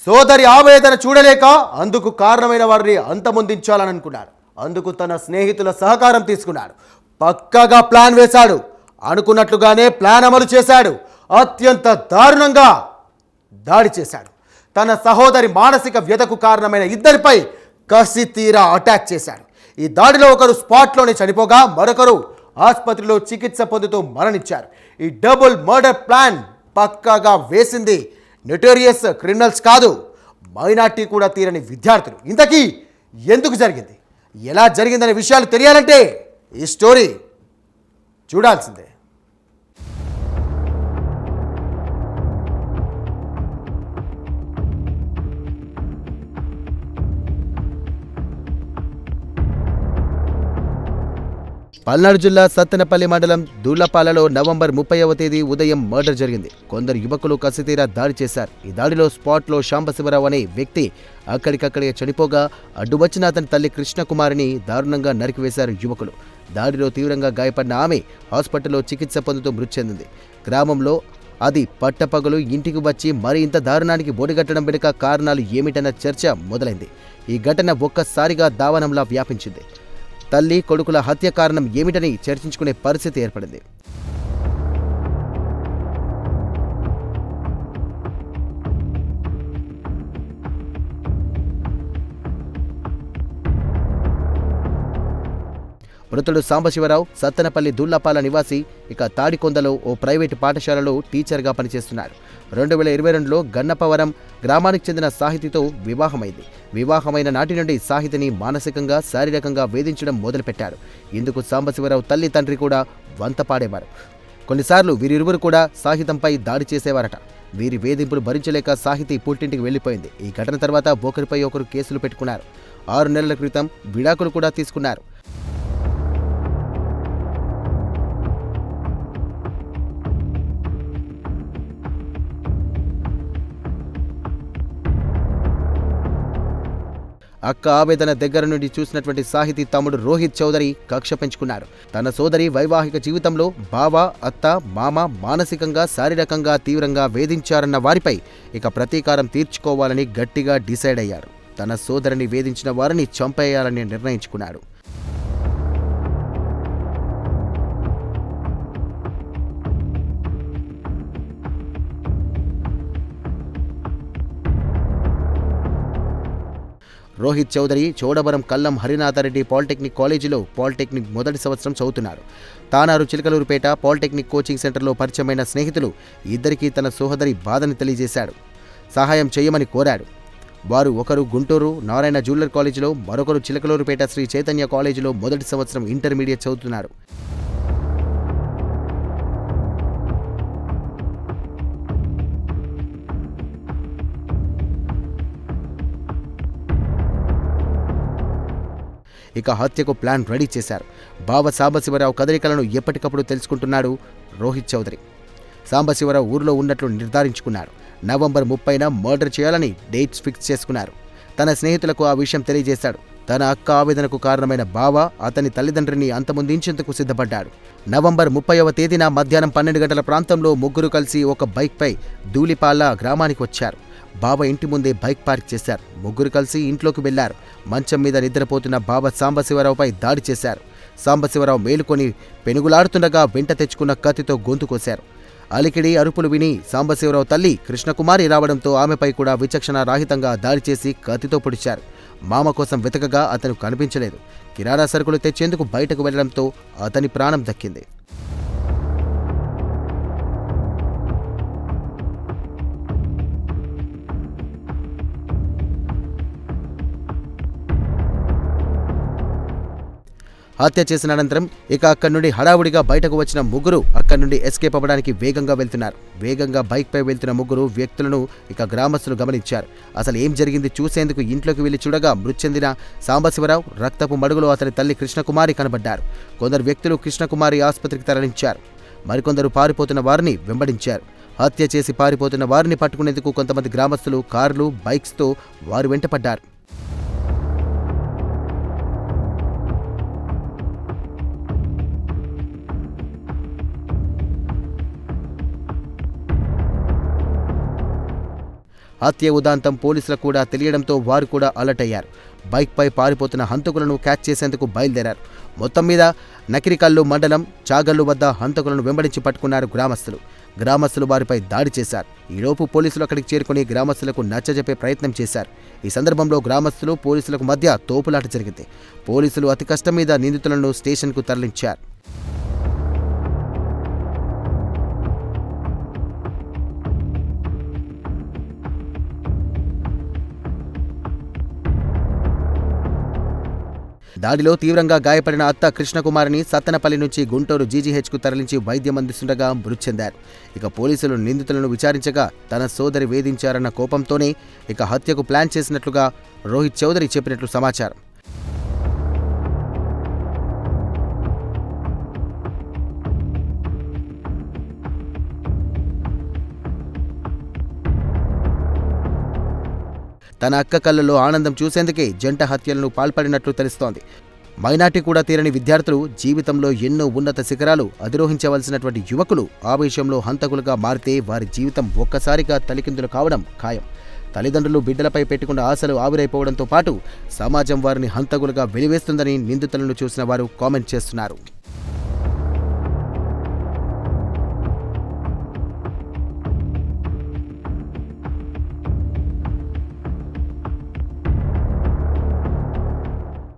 సోదరి ఆవేదన చూడలేక అందుకు కారణమైన వారిని అంతమొందించాలని అనుకున్నాడు. అందుకు తన స్నేహితుల సహకారం తీసుకున్నాడు. పక్కాగా ప్లాన్ వేశాడు. అనుకున్నట్లుగానే ప్లాన్ అమలు చేశాడు. అత్యంత దారుణంగా దాడి చేశాడు. తన సహోదరి మానసిక వ్యధకు కారణమైన ఇద్దరిపై కసి తీరా అటాక్ చేశాడు. ఈ దాడిలో ఒకరు స్పాట్లోనే చనిపోగా మరొకరు ఆసుపత్రిలో చికిత్స పొందుతూ మరణించారు. ఈ డబుల్ మర్డర్ ప్లాన్ పక్కాగా వేసింది నోటోరియస్ క్రిమినల్స్ కాదు, మైనార్టీ కూడా తీరని విద్యార్థులు. ఇంతకీ ఎందుకు జరిగింది, ఎలా జరిగిందనే విషయాలు తెలియాలంటే ఈ స్టోరీ చూడాల్సిందే. పల్నాడు జిల్లా సత్తెనపల్లి మండలం దూళ్లపాలలో నవంబర్ 30వ తేదీ ఉదయం మర్డర్ జరిగింది. కొందరు యువకులు కసితీరా దాడి చేశారు. ఈ దాడిలో స్పాట్లో శాంబశివరావు అనే వ్యక్తి అక్కడికక్కడే చనిపోగా అడ్డువచ్చిన అతని తల్లి కృష్ణకుమారిని దారుణంగా నరికివేశారు యువకులు. దాడిలో తీవ్రంగా గాయపడిన ఆమె హాస్పిటల్లో చికిత్స పొందుతూ మృతి చెందింది. గ్రామంలో అది పట్టపగలు ఇంటికి వచ్చి మరి ఇంత దారుణానికి బొడిగట్టడం వెనుక కారణాలు ఏమిటన్న చర్చ మొదలైంది. ఈ ఘటన ఒక్కసారిగా దావానంలా వ్యాపించింది. తల్లి కొడుకుల హత్య కారణం ఏమిటని చర్చించుకునే పరిస్థితి ఏర్పడింది. మృతుడు సాంబశివరావు సత్తెనపల్లి దూళ్లపాల నివాసి. ఇక తాడికొందలో ఓ ప్రైవేటు పాఠశాలలో టీచర్గా పనిచేస్తున్నాడు. 2022లో గన్నపవరం గ్రామానికి చెందిన సాహితితో వివాహమైంది. వివాహమైన నాటి నుండి సాహితిని మానసికంగా శారీరకంగా వేధించడం మొదలుపెట్టాడు. ఇందుకు సాంబశివరావు తల్లి తండ్రి కూడా వంతపాడేవారు. కొన్నిసార్లు వీరిరువురు కూడా సాహితంపై దాడి చేసేవారట. వీరి వేధింపులు భరించలేక సాహితి పుట్టింటికి వెళ్లిపోయింది. ఈ ఘటన తర్వాత ఒకరిపై ఒకరు కేసులు పెట్టుకున్నారు. 6 నెలల క్రితం విడాకులు కూడా తీసుకున్నారు. అక్క ఆవేదన దగ్గర నుండి చూసినటువంటి సాహితీ తమ్ముడు రోహిత్ చౌదరి కక్ష పెంచుకున్నాడు. తన సోదరి వైవాహిక జీవితంలో బావ, అత్త, మామ మానసికంగా శారీరకంగా తీవ్రంగా వేధించారన్న వారిపై ఇక ప్రతీకారం తీర్చుకోవాలని గట్టిగా డిసైడ్ అయ్యారు. తన సోదరిని వేధించిన వారిని చంపేయాలని నిర్ణయించుకున్నాడు. రోహిత్ చౌదరి చోడవరం కల్లం హరినాథరెడ్డి పాలిటెక్నిక్ కాలేజీలో పాలిటెక్నిక్ మొదటి సంవత్సరం చదువుతున్నాడు. తానారు చిలకలూరుపేట పాలిటెక్నిక్ కోచింగ్ సెంటర్లో పరిచయమైన స్నేహితులు ఇద్దరికీ తన సోదరి బాధని తెలియజేశాడు. సహాయం చేయమని కోరాడు. వారు ఒకరు గుంటూరు నారాయణ జూనియర్ కాలేజీలో, మరొకరు చిలకలూరుపేట శ్రీ చైతన్య కాలేజీలో మొదటి సంవత్సరం ఇంటర్మీడియట్ చదువుతున్నారు. ఇక హత్యకు ప్లాన్ రెడీ చేశారు. బావ సాంబశివరావు కదలికలను ఎప్పటికప్పుడు తెలుసుకుంటున్నాడు రోహిత్ చౌదరి. సాంబశివరావు ఊరిలో ఉన్నట్లు నిర్ధారించుకున్నాడు. నవంబర్ 30న మర్డర్ చేయాలని డేట్స్ ఫిక్స్ చేసుకున్నారు. తన స్నేహితులకు ఆ విషయం తెలియజేశాడు. తన అక్క ఆవేదనకు కారణమైన బావ అతని తల్లిదండ్రిని అంతమొందించేందుకు సిద్ధపడ్డాడు. నవంబర్ 30వ తేదీన మధ్యాహ్నం 12 గంటల ప్రాంతంలో ముగ్గురు కలిసి ఒక బైక్పై దూలిపాల గ్రామానికి వచ్చారు. బావ ఇంటి ముందే బైక్ పార్క్ చేశారు. ముగ్గురు కలిసి ఇంట్లోకి వెళ్లారు. మంచం మీద నిద్రపోతున్న బావ సాంబశివరావుపై దాడి చేశారు. సాంబశివరావు మేలుకొని పెనుగులాడుతుండగా వెంట తెచ్చుకున్న కత్తితో గొంతు కోశారు. అలికిడి అరుపులు విని సాంబశివరావు తల్లి కృష్ణకుమారి రావడంతో ఆమెపై కూడా విచక్షణ రాహితంగా దాడి చేసి కత్తితో పొడిచారు. మామ కోసం వెతకగా అతను కనిపించలేదు. కిరాణా సరుకులు తెచ్చేందుకు బయటకు వెళ్లడంతో అతని ప్రాణం దక్కింది. హత్య చేసిన అనంతరం ఇక అక్కడి నుండి హడావుడిగా బయటకు వచ్చిన ముగ్గురు అక్కడి నుండి ఎస్కేప్ అవ్వడానికి వేగంగా వెళ్తున్నారు. వేగంగా బైక్పై వెళ్తున్న ముగ్గురు వ్యక్తులను ఇక గ్రామస్తులు గమనించారు. అసలు ఏం జరిగింది చూసేందుకు ఇంట్లోకి వెళ్లి చూడగా మృతి చెందిన సాంబశివరావు రక్తపు మడుగులో అతని తల్లి కృష్ణకుమారి కనబడ్డారు. కొందరు వ్యక్తులు కృష్ణకుమారి ఆసుపత్రికి తరలించారు. మరికొందరు పారిపోతున్న వారిని వెంబడించారు. హత్య చేసి పారిపోతున్న వారిని పట్టుకునేందుకు కొంతమంది గ్రామస్తులు కార్లు, బైక్స్తో వారు వెంటపడ్డారు. హత్య ఉదాంతం పోలీసులకు కూడా తెలియడంతో వారు కూడా అలర్ట్ అయ్యారు. బైక్పై పారిపోతున్న హంతకులను క్యాచ్ చేసేందుకు బయలుదేరారు. మొత్తం మీద నకిరికల్లు మండలం చాగల్లు వద్ద హంతకులను వెంబడించి పట్టుకున్నారు గ్రామస్తులు వారిపై దాడి చేశారు. ఈలోపు పోలీసులు అక్కడికి చేరుకుని గ్రామస్తులకు నచ్చజెప్పే ప్రయత్నం చేశారు. ఈ సందర్భంలో గ్రామస్తులు పోలీసులకు మధ్య తోపులాట జరిగింది. పోలీసులు అతి కష్టం మీద నిందితులను స్టేషన్కు తరలించారు. దాడిలో తీవ్రంగా గాయపడిన అత్త కృష్ణకుమారిని సత్తెనపల్లి నుంచి గుంటూరు జీజీహెచ్కు తరలించి వైద్యం అందిస్తుండగా మృతి చెందారు. ఇక పోలీసులు నిందితులను విచారించగా తన సోదరి వేధించారన్న కోపంతోనే హత్యకు ప్లాన్ చేసినట్లుగా రోహిత్ చౌదరి చెప్పినట్లు సమాచారం. తన అక్క కళ్ళలో ఆనందం చూసేందుకే జంట హత్యలను పాల్పడినట్లు తెలుస్తోంది. మైనార్టీ కూడా తీరని విద్యార్థులు, జీవితంలో ఎన్నో ఉన్నత శిఖరాలు అధిరోహించవలసినటువంటి యువకులు ఆవేశంలో హంతకులుగా మారితే వారి జీవితం ఒక్కసారిగా తలికిందులు కావడం ఖాయం. తల్లిదండ్రులు బిడ్డలపై పెట్టుకున్న ఆశలు ఆవిరైపోవడంతో పాటు సమాజం వారిని హంతకులుగా వెలివేస్తుందని నిందితులను చూసిన వారు కామెంట్ చేస్తున్నారు.